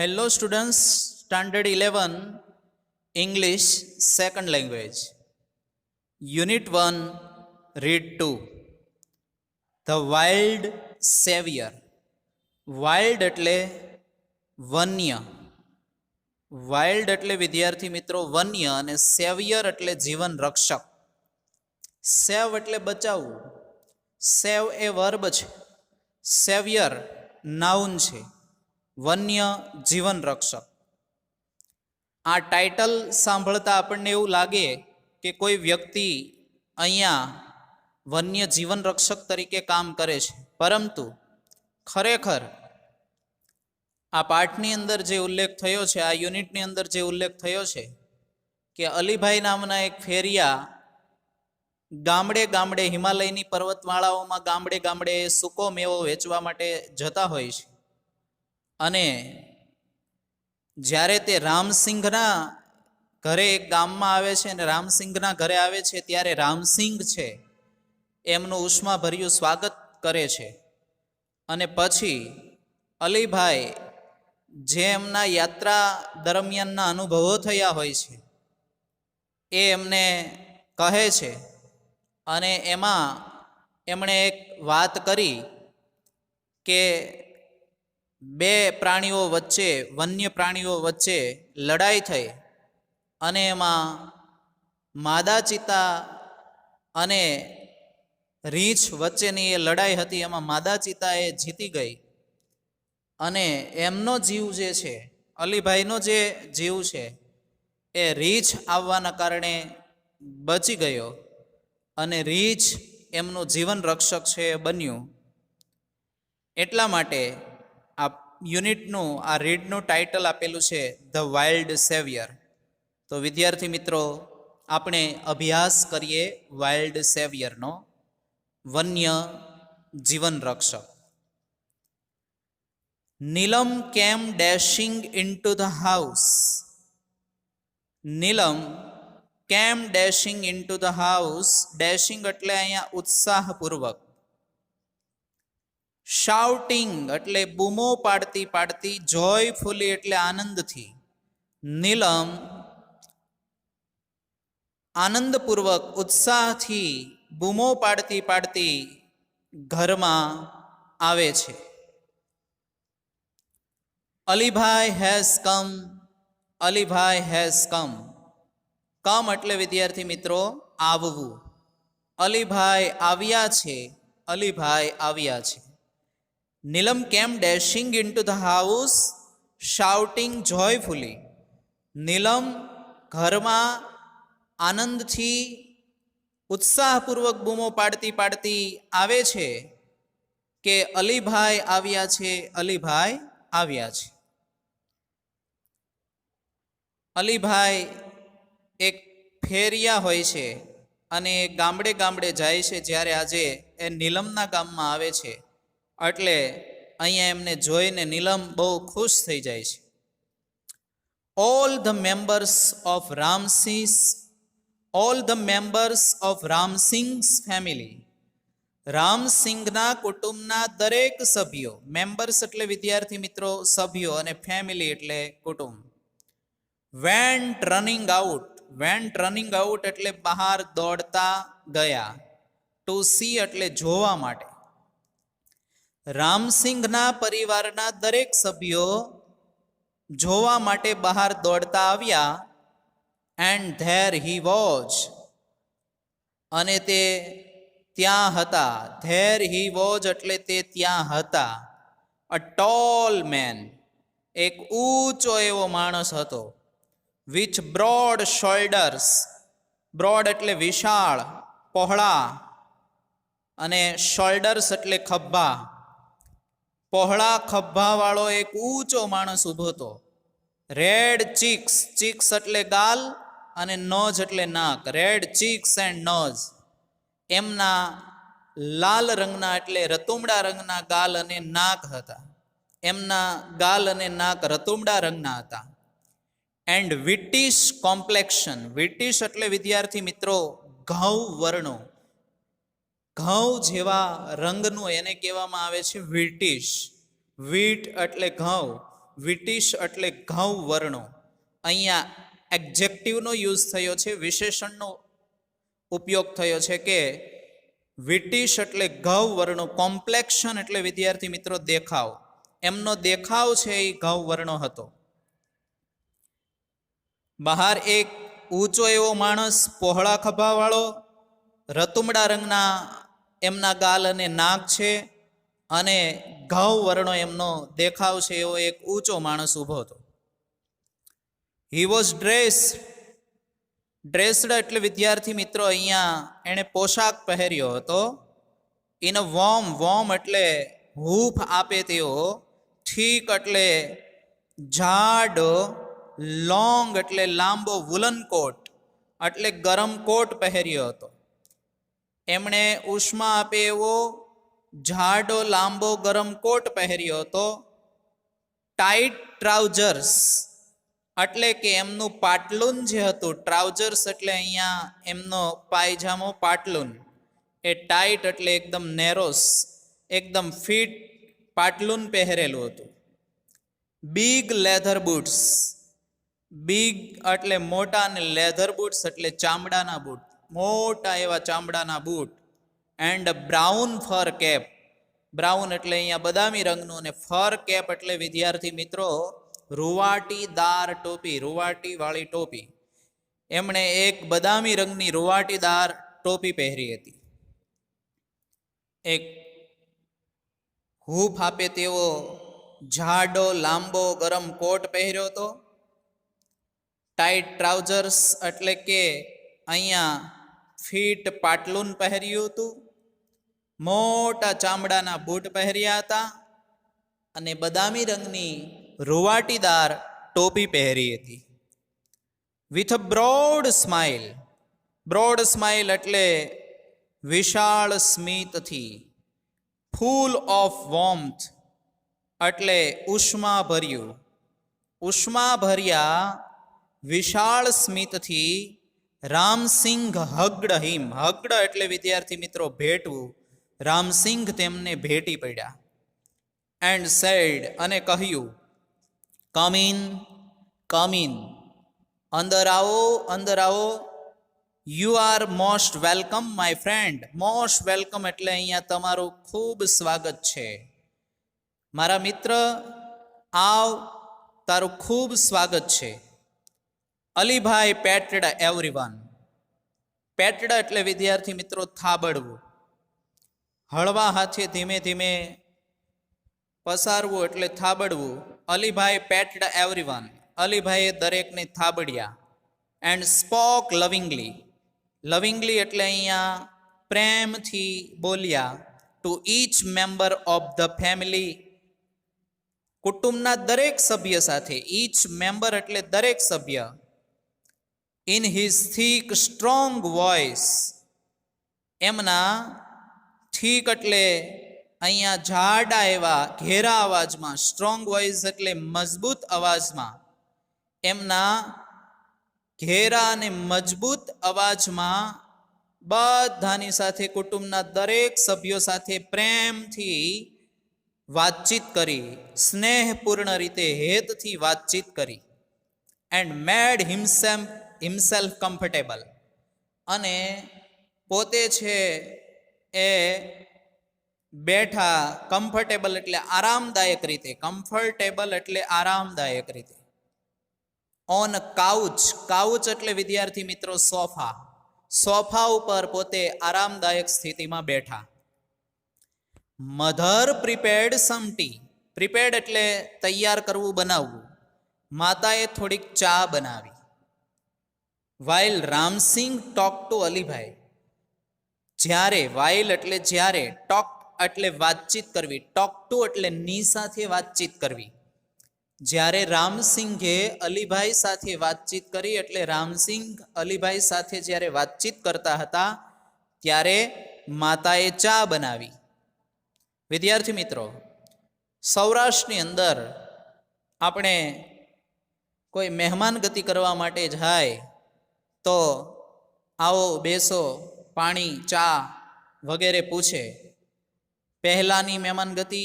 Hello students, Standard 11, English, second language. Unit 1, Read 2. The Wild Savior. Wild એટલે વન્ય. Wild એટલે વિદ્યાર્થી મિત્રો વન્ય અને સેવિયર એટલે જીવન રક્ષક. સેવ એટલે બચાવવું. સેવ એ વર્બ છે. સેવિયર નાઉન છે. વન્ય જીવન રક્ષક. આ ટાઇટલ સાંભળતા આપણને એવું લાગે કે કોઈ વ્યક્તિ અહીંયા વન્ય જીવન રક્ષક તરીકે કામ કરે છે, પરંતુ ખરેખર આ પાઠની અંદર જે ઉલ્લેખ થયો છે, આ યુનિટની અંદર જે ઉલ્લેખ થયો છે કે અલીભાઈ નામના એક ફેરિયા ગામડે ગામડે હિમાલયની પર્વતમાળાઓમાં ગામડે ગામડે સૂકો મેવો વેચવા માટે જતા હોય છે. અને જ્યારે તે રામસિંહના ઘરે એક ગામમાં આવે છે અને રામસિંહના ઘરે આવે છે ત્યારે રામસિંહ છે એમનું ઉષ્માભર્યું સ્વાગત કરે છે. અને પછી અલીભાઈ જે એમના યાત્રા દરમિયાનના અનુભવો થયા હોય છે એ એમને કહે છે. અને એમાં એમણે એક વાત કરી કે બે પ્રાણીઓ વચ્ચે, વન્ય પ્રાણીઓ વચ્ચે લડાઈ થઈ અને એમાં માદા ચિત્તા અને રીંછ વચ્ચેની એ લડાઈ હતી. એમાં માદા ચિત્તા એ જીતી ગઈ અને એમનો જીવ જે છે, અલીભાઈનો જે જીવ છે એ રીંછ આવવાના કારણે બચી ગયો અને રીંછ એમનું જીવન રક્ષક છે એ બન્યું. એટલા માટે આ યુનિટનું, આ રીડનું ટાઇટલ આપેલું છે ધ વાઇલ્ડ સેવિયર. તો વિદ્યાર્થી મિત્રો, આપણે અભ્યાસ કરીએ વાઇલ્ડ સેવિયરનો, વન્ય જીવન રક્ષક. નીલમ came dashing into the house. Neelam came dashing into the house. Dashing એટલે અહીંયા ઉત્સાહપૂર્વક. શાઉટિંગ એટલે બૂમો પાડતી પાડતી. જોયફુલી એટલે આનંદથી. નીલમ આનંદપૂર્વક, ઉત્સાહથી બૂમો પાડતી પાડતી ઘરમાં આવે છે. Alibhai has come. Alibhai has come. કમ એટલે વિદ્યાર્થી મિત્રો આવવું. અલીભાઈ આવ્યા છે. અલીભાઈ આવ્યા છે. Neelam came dashing into the house shouting joyfully. Neelam ઘરમાં આનંદથી ઉત્સાહપૂર્વક બૂમો પાડતી પાડતી આવે છે કે અલીભાઈ આવ્યા છે, અલીભાઈ આવ્યા છે. અલીભાઈ એક ફેરિયા હોય છે અને ગામડે ગામડે જાય છે. જ્યારે આજે એ નીલમના ગામમાં આવે છે એટલે અહીંયા એમને જોઈને નીલમ બહુ ખુશ થઈ જાય છે. All the members of Ramsingh's family. રામસિંહના કુટુંબના દરેક સભ્યો. મેમ્બર્સ એટલે વિદ્યાર્થી મિત્રો સભ્યો અને ફેમિલી એટલે કુટુંબ. Vent running out. Vent running out એટલે બહાર દોડતા ગયા. ટુ સી એટલે જોવા માટે. રામસિંહના પરિવારના દરેક સભ્યો જોવા માટે બહાર દોડતા આવ્યા. And there he was. અને તે ત્યાં હતા. ધેર હી વોઝ એટલે તે ત્યાં હતા. A tall man. એક ઊંચો એવો માણસ હતો. With broad shoulders. બ્રોડ એટલે વિશાળ, પહોળા, અને શોલ્ડર્સ એટલે ખભા. પહોળા ખભાવાળો એક ઊંચો માણસ ઊભો હતો. Red cheeks. ચીક્સ એટલે ગાલ અને નોઝ એટલે નાક. Red cheeks and nose. એમના લાલ રંગના એટલે રતુમડા રંગના ગાલ અને નાક હતા. એમના ગાલ અને નાક રતુમડા રંગના હતા. And વિટિશ complexion. વિટિશ એટલે વિદ્યાર્થી મિત્રો ઘઉં વર્ણો. ઘઉં જેવા રંગનું એને કહેવામાં આવે છે વિટિશ. વીટ એટલે ઘઉં, વિટિશ એટલે ઘઉં વર્ણો. અહીંયા એક્ઝેક્ટિવનો યુઝ થયો છે, વિશેષણનો ઉપયોગ થયો છે કે વિટિશ એટલે ઘઉં વર્ણો. કોમ્પ્લેક્શન એટલે વિદ્યાર્થી મિત્રો દેખાવ. એમનો દેખાવ છે એ ઘઉં વર્ણો હતો. બહાર એક ઊંચો એવો માણસ, પહોળા ખભાવાળો, રતુમડા રંગના એમના ગાલ અને નાક છે, અને ઘઉં વર્ણો એમનો દેખાવ છે એવો એક ઊંચો માણસ ઊભો હતો. હી વોઝ ડ્રેસ્ડ એટલે વિદ્યાર્થી મિત્રો અહીંયા એણે પોશાક પહેર્યો હતો. ઇન અ વોર્મ એટલે હૂફ આપે તેવો, થીક એટલે જાડો, લોંગ એટલે લાંબો, વુલન કોટ એટલે ગરમ કોટ પહેર્યો હતો. એમણે ઉષ્મા આપે એવો જાડો લાંબો ગરમ કોટ પહેર્યો હતો. ટાઈટ ટ્રાઉઝર્સ એટલે કે એમનું પાટલુન જે હતું, ટ્રાઉઝર્સ એટલે અહીંયા એમનો પાયજામો પાટલુન, એ ટાઈટ એટલે એકદમ નેરોસ, એકદમ ફિટ પાટલુન પહેરેલું હતું. બિગ લેધર બૂટ્સ, બિગ એટલે મોટા, અને લેધર બૂટ્સ એટલે ચામડાના બૂટ, મોટા એવા ચામડાના boot. And brown fur cap, brown એટલે અહીંયા બદામી રંગનું, અને ફર કેપ એટલે વિદ્યાર્થી મિત્રો રૂવાટીદાર ટોપી, રૂવાટીવાળી ટોપી. એમણે એક બદામી રંગની રૂવાટીદાર ટોપી પહેરી હતી. એક હૂફ આપે તેવો જાડો લાંબો ગરમ કોટ પહેર્યો હતો. ટાઈટ ટ્રાઉઝર્સ એટલે કે અહીંયા ફીટ પાટલુન પહેર્યું હતું. મોટા ચામડાના બૂટ પહેર્યા હતા, અને બદામી રંગની રૂવાટીદાર ટોપી પહેરી હતી. With a broad smile, broad smile એટલે વિશાળ સ્મિતથી. ફૂલ ઓફ વોર્મથ એટલે ઉષ્મા ભર્યું, ઉષ્મા ભર્યા વિશાળ સ્મિતથી રામસિંહ હગડ હિમ, હગડ એટલે વિદ્યાર્થી મિત્રો ભેટવું, રામસિંહ તેમને ભેટી પડ્યા. એન્ડ સેડ અને કહ્યું, કમ ઇન, અંદર આવો, અંદર આવો. You are most welcome my friend. Most welcome એટલે અહીંયા તમારું ખૂબ સ્વાગત છે મારા મિત્ર, આવ, તારું ખૂબ સ્વાગત છે. અલીભાઈ પેટેડ એવરીવન. પેટેડ એટલે વિદ્યાર્થી મિત્રો થાબડવું, હળવા હાથે ધીમે ધીમે પસારવું એટલે થાબડવું. અલીભાઈ પેટેડ એવરીવન, અલીભાઈએ દરેકને થાબડ્યા. એન્ડ સ્પોક લવિંગલી, લવિંગલી એટલે અહીંયા પ્રેમથી બોલ્યા. To each member of the family, કુટુંબના દરેક સભ્ય સાથે. ઈચ મેમ્બર એટલે દરેક સભ્ય. In his thick strong voice, એમના થીક એટલે અહીંયા જાડા એવા ઘેરા અવાજમાં, સ્ટ્રોંગ વોઇસ એટલે મજબૂત અવાજમાં, એમના ઘેરા અને મજબૂત અવાજમાં બધાની સાથે, કુટુંબના દરેક સભ્યો સાથે પ્રેમથી વાતચીત કરી, સ્નેહપૂર્ણ રીતે હેતથી વાતચીત કરી. એન્ડ મેડ હિમસેલ્ફ કમ્ફર્ટેબલ, અને પોતે છે એ બેઠા, કમ્ફર્ટેબલ એટલે આરામદાયક રીતે, કમ્ફર્ટેબલ એટલે આરામદાયક રીતે. ઓન કાઉચ, કાઉચ એટલે વિદ્યાર્થી મિત્રો સોફા, સોફા ઉપર પોતે આરામદાયક સ્થિતિમાં બેઠા. Mother prepared some tea, prepared એટલે તૈયાર કરવું, બનાવવું. માતાએ થોડીક ચા બનાવી. While Ram Singh talk to Alibhai, જ્યારે, વાઇલ એટલે જ્યારે, ટોક એટલે વાતચીત કરવી, ટોક ટુ એટલે ની સાથે વાતચીત કરવી. જ્યારે રામસિંહે અલીભાઈ સાથે વાતચીત કરી એટલે રામસિંહ અલીભાઈ સાથે જ્યારે વાતચીત કરતા હતા ત્યારે માતાએ ચા બનાવી. વિદ્યાર્થી મિત્રો, સૌરાષ્ટ્રની અંદર આપણે કોઈ મહેમાન ગતિ કરવા માટે જાય તો આવો, બેસો, પાણી, ચા વગેરે પૂછે. પહેલાંની મહેમાન ગતિ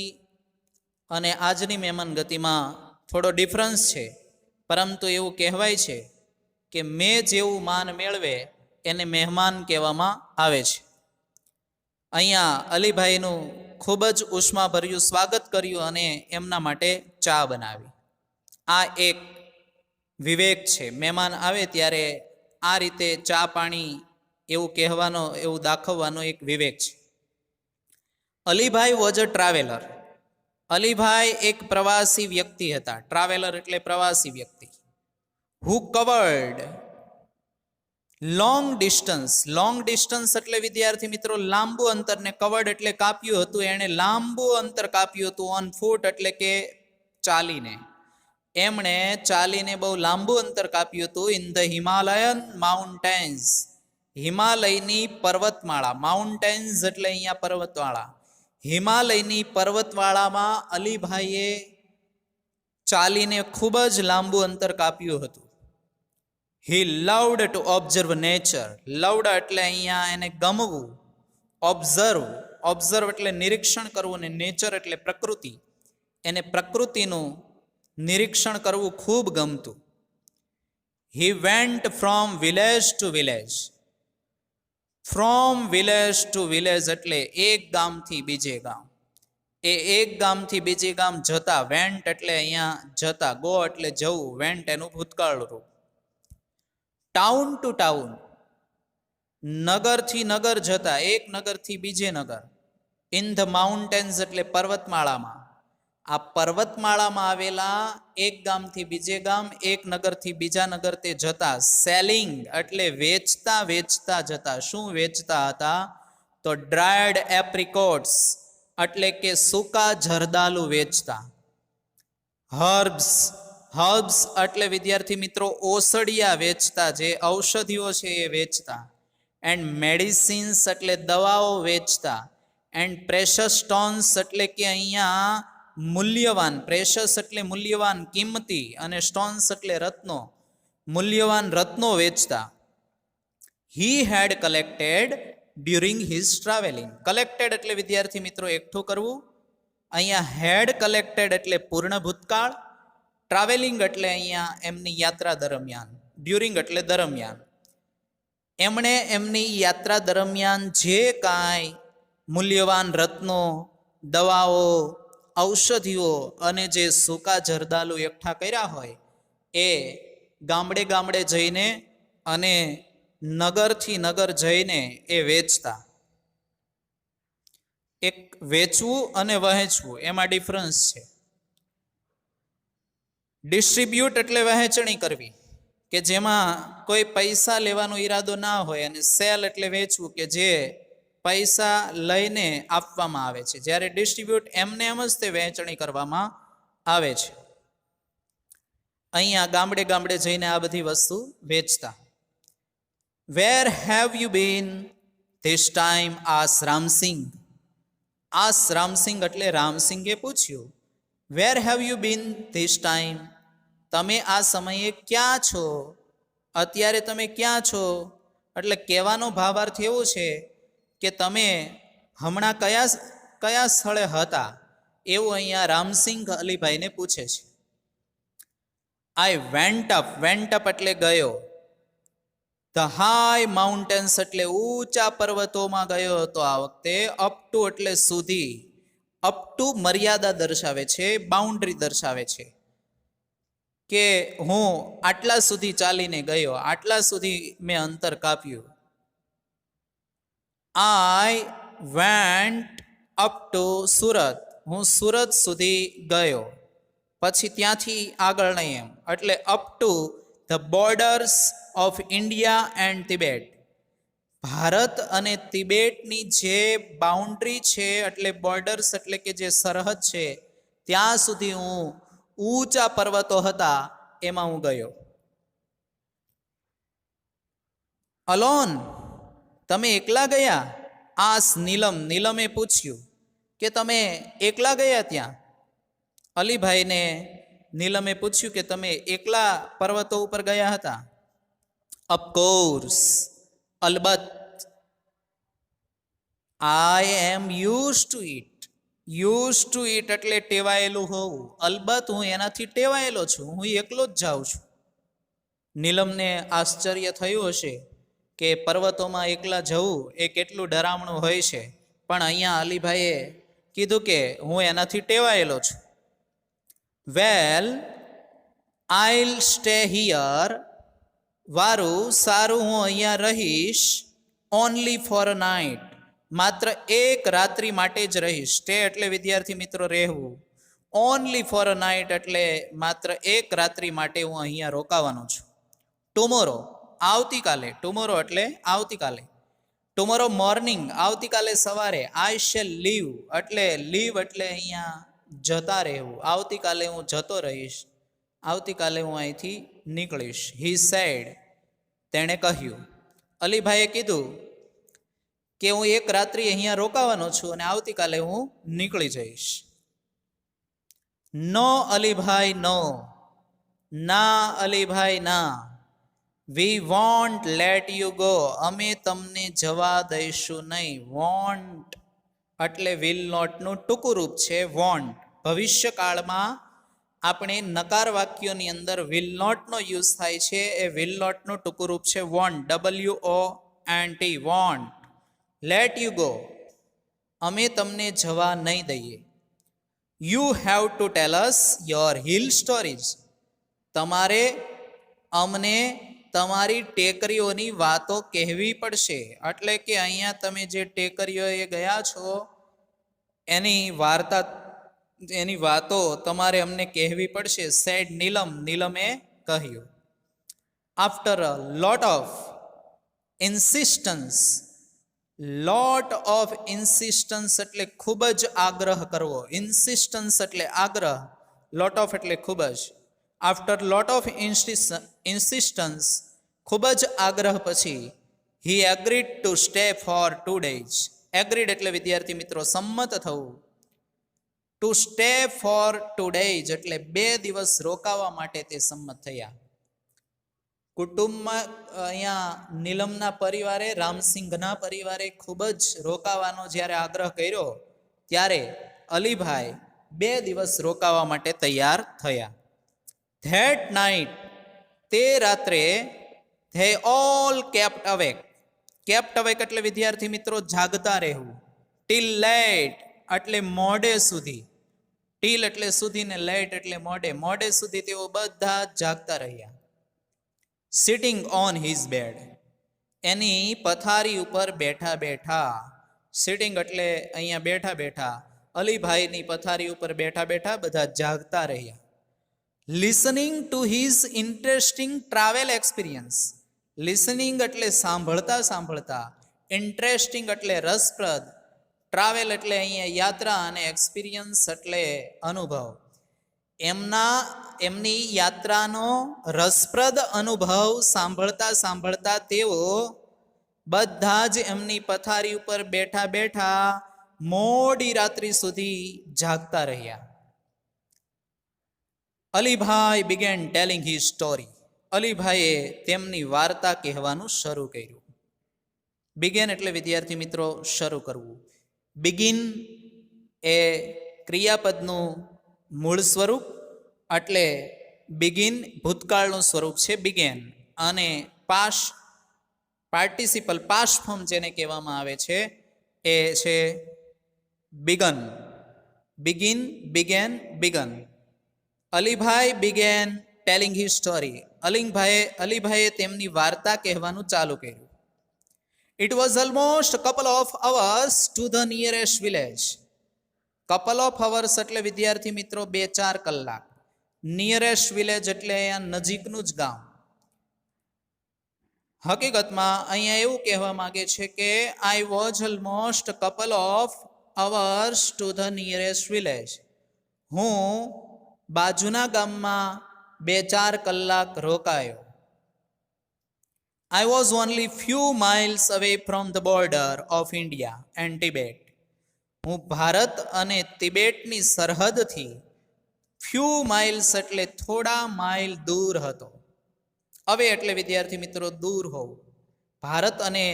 અને આજની મહેમાન ગતિમાં થોડો ડિફરન્સ છે, પરંતુ એવું કહેવાય છે કે મેં જેવું માન મેળવે એને મહેમાન કહેવામાં આવે છે. અહીંયા અલીભાઈનું ખૂબ જ ઉષ્માભર્યું સ્વાગત કર્યું અને એમના માટે ચા બનાવી. આ એક વિવેક છે. મહેમાન આવે ત્યારે આ રીતે ચા પાણી એવું કહેવાનો, એવું દાખવવાનો એક વિવેક છે. Alibhai was a traveller. Alibhai એક પ્રવાસી વ્યક્તિ હતા. ટ્રાવેલર એટલે પ્રવાસી વ્યક્તિ. Who covered long distance. Long distance એટલે વિદ્યાર્થી મિત્રો લાંબુ અંતર, ને કવર્ડ એટલે કાપ્યું હતું. એણે લાંબુ અંતર કાપ્યું હતું. ઓન ફૂટ એટલે કે ચાલીને. એમણે ચાલીને બહુ લાંબુ અંતર કાપ્યું હતું. In the Himalayan mountains. હિમાલયની પર્વતમાળા. માઉન્ટેન્સ એટલે અહીંયા પર્વતમાળા. હિમાલયની પર્વતવાળામાં અલીભાઈએ ચાલીને ખૂબ જ લાંબુ અંતર કાપ્યું હતું. He loved to observe nature. Loved એટલે અહીંયા એને ગમવું. ઓબ્ઝર્વ, ઓબ્ઝર્વ એટલે નિરીક્ષણ કરવું, ને નેચર એટલે પ્રકૃતિ. એને પ્રકૃતિનું નિરીક્ષણ કરવું ખૂબ ગમતું. He went from village to village. From village to village એટલે એક ગામથી બીજે ગામ. એ એક ગામથી બીજે ગામ જતા. વેન્ટ એટલે અહીંયા જતા. ગો એટલે જવું. વેન્ટ એનું ભૂતકાળ રૂપ. Town two town. નગરથી નગર જતા. એક નગરથી બીજે નગર. ઇન ધ માઉન્ટેન્સ એટલે પર્વતમાળામાં. આ પર્વતમાળામાં આવેલા એક ગામથી બીજે ગામ, એક નગરથી બીજા નગર તે જતા. સેલિંગ એટલે વેચતા વેચતા જતા. શું વેચતા હતા? તો ડ્રાયડ એપ્રિકોટ્સ એટલે કે સૂકા જરદાલુ વેચતા. હર્બ્સ, હર્બ્સ એટલે વિદ્યાર્થી મિત્રો ઓસડિયા વેચતા. જે ઔષધિઓ છે એ વેચતા. એન્ડ મેડિસિન્સ એટલે દવાઓ વેચતા. એન્ડ પ્રેશસ સ્ટોન્સ એટલે કે અહીંયા મૂલ્યવાન. પ્રેશસ એટલે મૂલ્યવાન, કિંમતી, અને સ્ટોન્સ એટલે રત્નો, મૂલ્યવાન રત્નો વેચતા. He had collected during his travelling. Collected એટલે વિદ્યાર્થી મિત્રો એકઠું કરવું. અહીંયા હેડ કલેક્ટેડ એટલે પૂર્ણ ભૂતકાળ. ટ્રાવેલિંગ એટલે અહીંયા એમની યાત્રા દરમિયાન. ડ્યુરિંગ એટલે દરમિયાન. એમણે એમની યાત્રા દરમિયાન જે કાંઈ મૂલ્યવાન રત્નો, દવાઓ, ઔષધિઓ અને જે સૂકા જરદાલુ એકઠા કર્યા હોય એ ગામડે ગામડે જઈને અને નગરથી નગર જઈને એ વેચતા. એક વેચવું અને વહેંચવું એમાં ડિફરન્સ છે. ડિસ્ટ્રીબ્યુટ એટલે વહેંચણી કરવી, કે જેમાં કોઈ પૈસા લેવાનો ઈરાદો ના હોય, અને સેલ એટલે વેચવું, કે જે પૈસા લઈને આપવામાં આવે છે. જ્યારે ડિસ્ટ્રીબ્યુટ એમને એમ જ તે વહેંચણી કરવામાં આવે છે. અહીંયા ગામડે ગામડે જઈને આ બધી વસ્તુ વેચતા. Where have you been this time? આસ રામસિંગ. આસ રામસિંગ એટલે રામસિંગે પૂછ્યું. Where have you been this time? તમે આ સમયે ક્યાં છો? અત્યારે તમે ક્યાં છો? એટલે કહેવાનો ભાવાર્થ એવો છે કે તમે હમણાં કયા સ્થળે હતા, એવું અહીંયા રામસિંગ અલીભાઈને પૂછે છે. આઈ વેન્ટ અપ. વેન્ટ અપ એટલે ગયો. ધ હાઈ માઉન્ટેન્સ એટલે ઊંચા પર્વતોમાં ગયો હતો આ વખતે. અપ ટુ એટલે સુધી. અપ ટુ મર્યાદા દર્શાવે છે, બાઉન્ડ્રી દર્શાવે છે, કે હું આટલા સુધી ચાલીને ગયો, આટલા સુધી મેં અંતર કાપ્યું. I went up to Surat. હું સુરત સુધી ગયો. પછી ત્યાંથી આગળ નહીં એમ, એટલે up to the borders of India and Tibet. Bharat અને તિબેટની જે બાઉન્ડ્રી છે, એટલે બોર્ડર્સ એટલે કે જે સરહદ છે, ત્યાં સુધી હું ઊંચા પર્વતો હતા એમાં હું ગયો. અલોન. તમે એકલા ગયા? આસ નીલમ. નીલમે પૂછ્યું કે તમે એકલા ગયા ત્યાં? અલીભાઈને નીલમે પૂછ્યું કે તમે એકલા પર્વતો ઉપર ગયા હતા? ઓફકોર્સ, અલબત્ત. I am use to it. Use to it એટલે ટેવાયેલું હોવું. અલબત્ત હું એનાથી ટેવાયેલો છું, હું એકલો જ જાઉં છું. નીલમને આશ્ચર્ય થયું હશે કે પર્વતોમાં એકલા જવું એ કેટલું ડરામણું હોય છે, પણ અહીંયા અલીભાઈએ કીધું કે હું એનાથી ટેવાયેલો છું. વેલ આઈલ સ્ટે હિયર, વારું સારું હું અહીંયા રહીશ. ઓનલી ફોર અ નાઇટ, માત્ર એક રાત્રિ માટે જ રહીશ. સ્ટે એટલે વિદ્યાર્થી મિત્રો રહેવું. ઓનલી ફોર અ નાઇટ એટલે માત્ર એક રાત્રિ માટે હું અહીંયા રોકાવાનો છું. ટુમોરો આવતીકાલે, ટુમોરો એટલે આવતીકાલે. ટુમોરો મોર્નિંગ આવતીકાલે સવારે. આઈ શેલ લીવ એટલે લીવ એટલે અહીંયા જતા રહેવું. આવતીકાલે હું જતો રહીશ, આવતીકાલે હું અહીંથી નીકળીશ. હી સેડ તેણે કહ્યું. અલીભાઈએ કીધું કે હું એક રાત્રિ અહીંયા રોકાવાનો છું અને આવતીકાલે હું નીકળી જઈશ. નો અલીભાઈ નો, ના અલીભાઈ ના. We want let you go, અમે તમને જવા દઈશું નહીં. વોન્ટ એટલે વિલ નોટનું ટૂંકું રૂપ છે વોન્ટ. ભવિષ્યકાળમાં આપણે નકાર વાક્યોની અંદર વિલ નોટનો યુઝ થાય છે. એ વિલ નોટનું ટૂંકું રૂપ છે won't. WONT won't. Let you go, અમે તમને જવા નહીં દઈએ. You have to tell us your hill stories, તમારે અમને તમારી ટેકરીઓની વાતો કહેવી પડશે. એટલે કે અહીંયા તમે જે ટેકરીઓએ ગયા છો એની વાર્તા, એની વાતો તમારે અમને કહેવી પડશે. સેડ નીલમ, નીલમે કહ્યું. After a lot of insistence, lot of insistence એટલે ખૂબ જ આગ્રહ કરવો. ઇન્સિસ્ટન્સ એટલે આગ્રહ, લોટ ઓફ એટલે ખૂબ જ. આફ્ટર લોટ ઓફ ઇન્સિસ્ટન્સ ખૂબ જ આગ્રહ પછી he agreed to stay for 2 days. Agreed એટલે વિદ્યાર્થી મિત્રો સંમત થવું. ટુ સ્ટે ફોર 2 days એટલે 2 દિવસ રોકાવા માટે તે સંમત થયા. કુટુંબમાં અહીંયા નીલમના પરિવારે, રામસિંઘના પરિવારે ખૂબ જ રોકાવાનો જ્યારે આગ્રહ કર્યો ત્યારે અલીભાઈ 2 દિવસ રોકાવા માટે તૈયાર થયા. ધેટ નાઇટ, તે રાત્રે, they all kept awake. Kept awake એટલે વિદ્યાર્થી મિત્રો જાગતા રહેવું. ટીલ લેટ એટલે મોડે સુધી. ટીલ એટલે સુધી ને લેટ એટલે મોડે. મોડે સુધી તેઓ બધા જાગતા રહ્યા. સિટિંગ ઓન હિઝ બેડ, એની પથારી ઉપર બેઠા બેઠા. સિટિંગ એટલે અહીંયા બેઠા બેઠા. અલીભાઈની પથારી ઉપર બેઠા બેઠા બધા જાગતા રહ્યા. Listening to his interesting travel experience. Listening એટલે સાંભળતા સાંભળતા. ઇન્ટરેસ્ટિંગ એટલે રસપ્રદ. ટ્રાવેલ એટલે અહીંયા યાત્રા અને એક્સપિરિયન્સ એટલે અનુભવ. એમની યાત્રાનો રસપ્રદ અનુભવ સાંભળતા સાંભળતા તેઓ બધા જ એમની પથારી ઉપર બેઠા બેઠા મોડી રાત્રિ સુધી જાગતા રહ્યા. Alibhai began telling his story. અલીભાઈએ તેમની વાર્તા કહેવાનું શરૂ કર્યું. બિગેન એટલે વિદ્યાર્થી મિત્રો શરૂ કરવું. બિગિન એ ક્રિયાપદનું મૂળ સ્વરૂપ, એટલે બિગિન ભૂતકાળનું સ્વરૂપ છે બિગેન, અને પાસ્ટ પાર્ટિસિપલ પાસ્ટ ફોર્મ જેને કહેવામાં આવે છે એ છે began. Begin, began, began. Alibhai began telling his story. અલીભાઈએ તેમની વાર્તા કહેવાનું ચાલુ કર્યું. It was almost a couple of hours to the nearest village. couple of hours એટલે વિદ્યાર્થી મિત્રો 2-4 કલાક. નિયરેસ્ટ વિલેજ એટલે અહીંયા નજીકનું જ ગામ. હકીકતમાં અહીંયા એવું કહેવા માંગે છે કે I was almost couple of hours to the nearest village. હું બાજુના ગામમાં 2-4 કલાક રોકાયો. I was only few miles away from the border of India and Tibet. હું ભારત અને તિબેટની સરહદથી few miles એટલે થોડા માઇલ દૂર હતો. હવે એટલે વિદ્યાર્થી મિત્રો દૂર હોવું. ભારત અને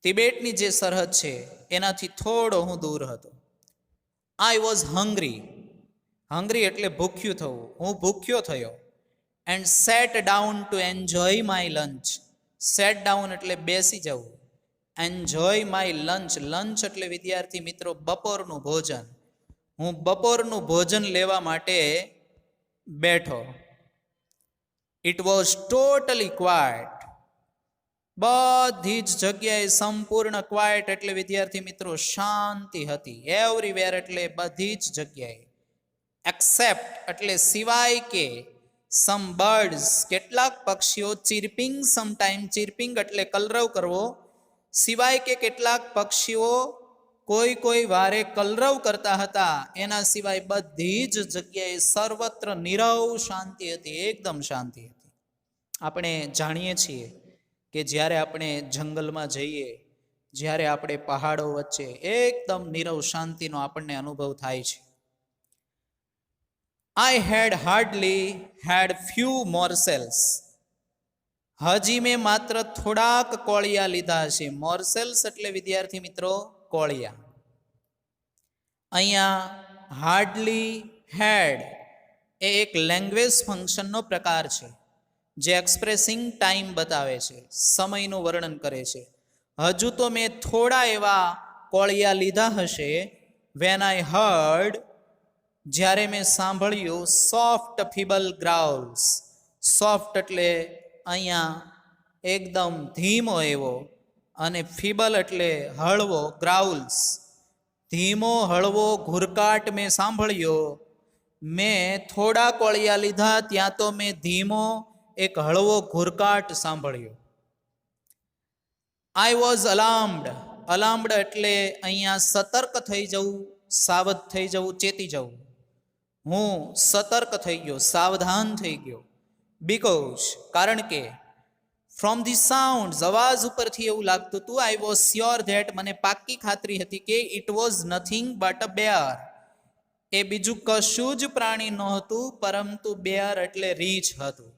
તિબેટની જે સરહદ છે એનાથી થોડો હું દૂર હતો. I was hungry. હંગ્રી એટલે ભૂખ્યું થવું. હું ભૂખ્યો થયો. And set down to enjoy my lunch. Set down એટલે બેસી જવું. Enjoy my lunch. લંચ એટલે વિદ્યાર્થી મિત્રો બપોરનું ભોજન. હું બપોરનું ભોજન લેવા માટે બેઠો. It was totally quite. બધી જ જગ્યાએ સંપૂર્ણ ક્વાઇટ એટલે વિદ્યાર્થી મિત્રો શાંતિ હતી. એવરીવેર એટલે બધી જ જગ્યાએ. એક્સેપ્ટ એટલે સિવાય કે, સમ બર્ડ્સ કેટલાક પક્ષીઓ, ચીરપિંગ સમટાઈમ, ચીરપિંગ એટલે કલરવ કરવો, સિવાય કે કેટલાક પક્ષીઓ કોઈ વારે કલરવ કરતા હતા. એના સિવાય બધી જ જગ્યાએ સર્વત્ર નીરવ શાંતિ હતી, એકદમ શાંતિ હતી. આપણે જાણીએ છીએ કે જ્યારે આપણે જંગલમાં જઈએ, જ્યારે આપણે પહાડો વચ્ચે, એકદમ નીરવ શાંતિનો આપણને અનુભવ થાય છે. I had hardly had few morsels. હજી મેં માત્ર થોડાક કોળિયા લીધા છે. મોર્સેલ્સ એટલે વિદ્યાર્થી મિત્રો કોળિયા. અહીંયા હાર્ડલી હેડ એ એક લેંગ્વેજ ફંક્શનનો પ્રકાર છે જે એક્સપ્રેસિંગ ટાઈમ બતાવે છે, સમયનું વર્ણન કરે છે. હજુ તો મેં થોડા એવા કોળિયા લીધા હશે. વેન આઈ હર્ડ, જ્યારે મેં સાંભળ્યું, સોફ્ટ ફીબલ ગ્રાઉલ્સ. સોફ્ટ એટલે અહીંયા એકદમ ધીમો એવો, અને ફીબલ એટલે હળવો, ગ્રાઉલ્સ ધીમો હળવો ઘુરકાટ મેં સાંભળ્યો. મેં થોડા કોળિયા લીધા, ત્યાં તો મેં ધીમો એક હળવો ઘુરકાટ સાંભળ્યો. I was અલાર્મ્ડ. અલાર્મ્ડ એટલે અહીંયા સતર્ક થઈ જવું, સાવધ થઈ જવું, ચેતી જવું. હું સતર્ક થઈ ગયો, સાવધાન થઈ ગયો. બીકોઝ કારણ કે, ફ્રોમ ધી સાઉન્ડ અવાજ ઉપરથી એવું લાગતું હતું, આઈ વોઝ શ્યોર ધેટ મને પાક્કી ખાતરી હતી કે ઇટ વોઝ નથિંગ બટ અ બેર. એ બીજું કશું જ પ્રાણી નહોતું પરંતુ બેર એટલે રીંછ હતું.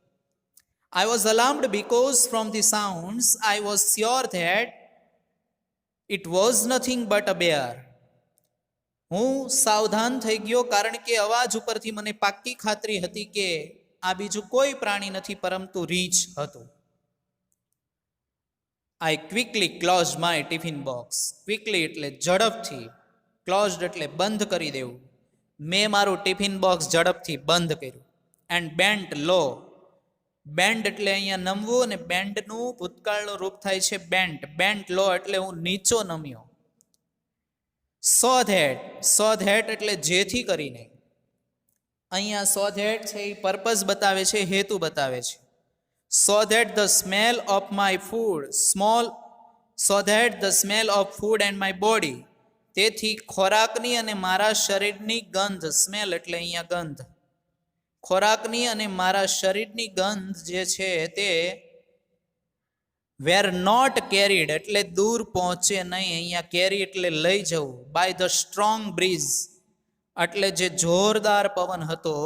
I was alarmed because from the sounds I was sure that it was nothing but a bear. હું સાવધાન થઈ ગયો કારણ કે અવાજ ઉપરથી મને પાક્કી ખાતરી હતી કે આ બીજું કોઈ પ્રાણી નથી પરંતુ રીંછ હતું. I quickly closed my tiffin box. Quickly એટલે ઝડપથી, closed એટલે બંધ કરી દેવું. મેં મારું ટિફિન બોક્સ ઝડપથી બંધ કર્યું. And bent low. બેન્ડ એટલે અહીંયા નમવું, અને બેન્ડનું ભૂતકાળનું રૂપ થાય છે બેન્ટ. બેન્ટ લો એટલે હું નીચો નમ્યો. સો ધેટ એટલે જેથી કરીને. અહીંયા સો ધેટ છે એ પર્પઝ બતાવે છે, હેતુ બતાવે છે. So that the smell of my food so that the smell of food and my body. તેથી ખોરાકની અને મારા શરીરની ગંધ, સ્મેલ એટલે અહીંયા ગંધ, ખોરાકની અને મારા શરીરની ગંધ જે છે તે વેર નોટ કેરીડ એટલે દૂર પહોંચે નહીં. અહીંયા કેરી એટલે લઈ જવું. બાય ધ સ્ટ્રોંગ બ્રીઝ એટલે જે જોરદાર પવન હતો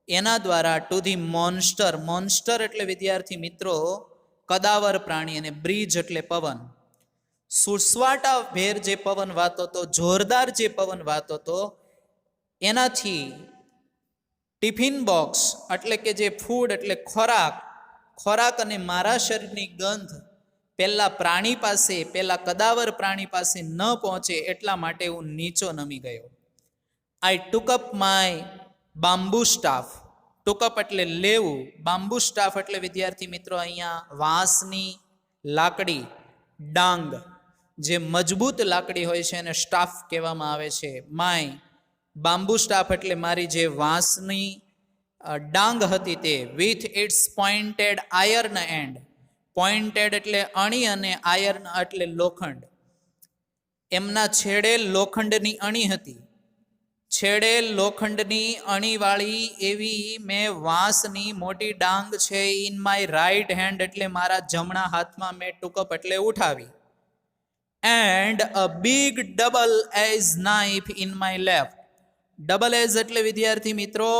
એના દ્વારા ટુ ધી મોન્સ્ટર. મોન્સ્ટર એટલે વિદ્યાર્થી મિત્રો કદાવર પ્રાણી, અને બ્રીજ એટલે પવન. સુસવાટા ભેર જે પવન વાતો હતો, જોરદાર જે પવન વાતો હતો, એનાથી ટિફિન બોક્સ એટલે કે જે ફૂડ એટલે ખોરાક અને મારા શરીરની ગંધ પહેલા પ્રાણી પાસે, પહેલા કદાવર પ્રાણી પાસે ન પહોંચે એટલા માટે હું નીચો નમી ગયો. આઈ ટુક અપ માય બામ્બુ સ્ટાફ. ટુકઅપ એટલે લેવું, બામ્બુ સ્ટાફ એટલે વિદ્યાર્થી મિત્રો અહીંયા વાંસની લાકડી, ડાંગ, જે મજબૂત લાકડી હોય છે એને સ્ટાફ કહેવામાં આવે છે. માય બામ્બુ સ્ટાફ એટલે મારી જે વાંસની ડાંગ હતી તે. With it's pointed iron and. Pointed એટલે અણી અને આયર્ન એટલે લોખંડ. એમના છેડે લોખંડની અણી હતી. છેડે લોખંડની અણીવાળી એવી મેં વાંસની મોટી ડાંગ છે ઇન માય રાઈટ હેન્ડ એટલે મારા જમણા હાથમાં મેં ટુકઅપ એટલે ઉઠાવી. And a big double edge knife in my left. Double edge એટલે વિદ્યાર્થી મિત્રો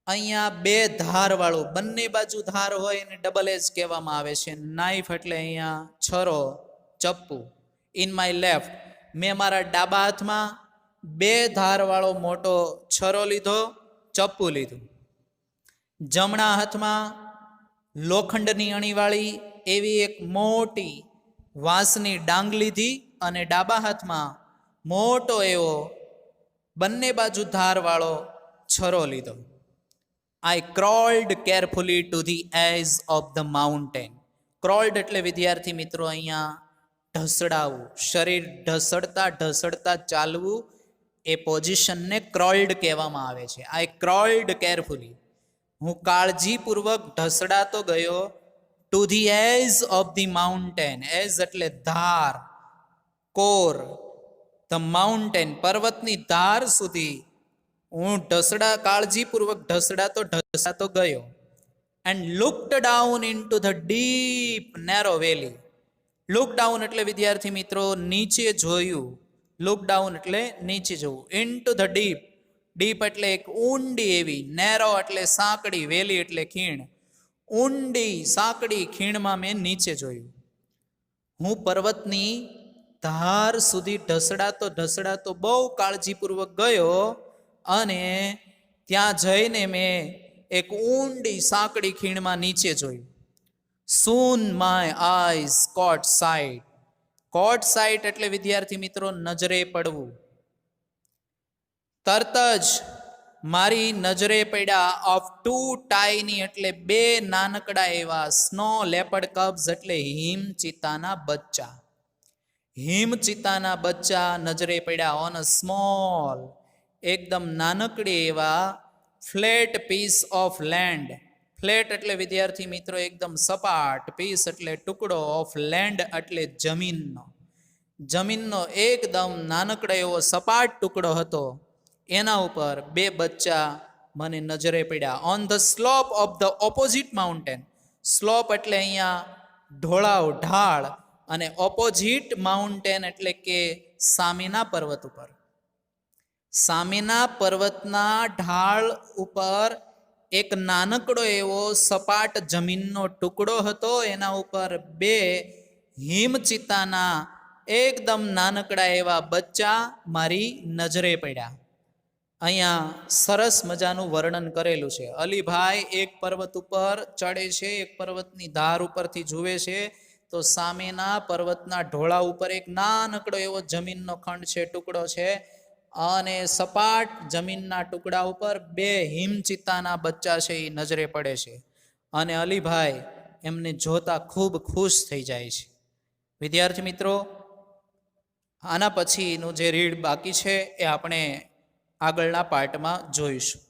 અહીંયા બે ધાર વાળું, બંને બાજુ ધાર હોય એને ડબલ એજ કહેવામાં આવે છે. નાઇફ એટલે અહીંયા છરો, ચપ્પુ. ઇન માય લેફ્ટ મેં મારા ડાબા હાથમાં બે ધારવાળો મોટો છરો લીધો, ચપ્પુ લીધું. જમણા હાથમાં લોખંડની અણીવાળી એવી એક મોટી વાંસની ડાંગ લીધી અને ડાબા હાથમાં મોટો એવો બંને બાજુ ધારવાળો છરો લીધો. I crawled carefully to the edge of the mountain. ક્રોલ્ડ એટલે વિદ્યાર્થી મિત્રો અહીંયા ઢસડાવું, શરીર ઢસડતા ઢસડતા ચાલવું, એ પોઝિશનને ક્રોલ્ડ કહેવામાં આવે છે. આઈ ક્રોલ્ડ કેરફુલી, હું કાળજીપૂર્વક ઢસડાતો ગયો. To the edge of the mountain, edge એટલે ધાર, કોર, ધ માઉન્ટેન પર્વતની ધાર સુધી હું કાળજીપૂર્વક ઢસડાતો ગયો. And looked down into the deep narrow valley. Look down એટલે વિદ્યાર્થી મિત્રો નીચે જોયું. લુક ડાઉન એટલે નીચે જોવું. ઇનટુ ધ ડીપ, ડીપ એટલે એક ઊંડી એવી, નેરો એટલે સાંકડી, વેલી એટલે ખીણ, ઊંડી સાંકડી ખીણમાં મેં નીચે જોયું. હું પર્વતની ધાર સુધી ઢસડાતો બહુ કાળજીપૂર્વક ગયો અને ત્યાં જઈને મેં એક ઊંડી સાંકડી ખીણમાં નીચે જોયું. Soon my eyes caught sight. caught sight એટલે વિદ્યાર્થી મિત્રો નજરે પડવું. તરત જ મારી નજરે પડ્યા ઓફ ટુ ટાઈની એટલે બે નાનકડા એવા સ્નો લેપર્ડ કબ્સ એટલે હિમચિત્તાના બચ્ચા. હિમચિત્તાના બચ્ચા નજરે પડ્યા ઓન અ સ્મોલ, એકદમ નાનકડી એવા flat piece of land. Flat એટલે વિદ્યાર્થી મિત્રો એકદમ સપાટ, પીસ એટલે ટુકડો, ઓફ લેન્ડ એટલે જમીનનો એકદમ નાનકડો એવો સપાટ ટુકડો હતો. એના ઉપર બે બચ્ચા મને નજરે પડ્યા. On the slope of the opposite mountain. Slope એટલે અહીંયા ઢોળાવ, ઢાળ, અને ઓપોઝિટ માઉન્ટેન એટલે કે સામેના પર્વત ઉપર. સામેના પર્વતના ઢાળ ઉપર એક નાનકડો એવો સપાટ જમીનનો ટુકડો હતો. એના ઉપર બે હિમચિત્તાના એકદમ નાનકડા એવા બચ્ચા મારી નજરે પડ્યા. અહીંયા સરસ મજાનું વર્ણન કરેલું છે. અલીભાઈ એક પર્વત ઉપર ચડે છે, એક પર્વતની ધાર ઉપરથી જુએ છે, તો સામેના પર્વતના ઢોળા ઉપર એક નાનકડો એવો જમીનનો ખંડ છે, ટુકડો છે, અને સપાટ જમીનના ટુકડા ઉપર બે હિમચિત્તાના બચ્ચા છે એ નજરે પડે છે. અને અલીભાઈ એમને જોતા ખૂબ ખુશ થઈ જાય છે. વિદ્યાર્થી મિત્રો, આના પછીનું જે રીડ બાકી છે એ આપણે આગળના પાર્ટમાં જોઈશું.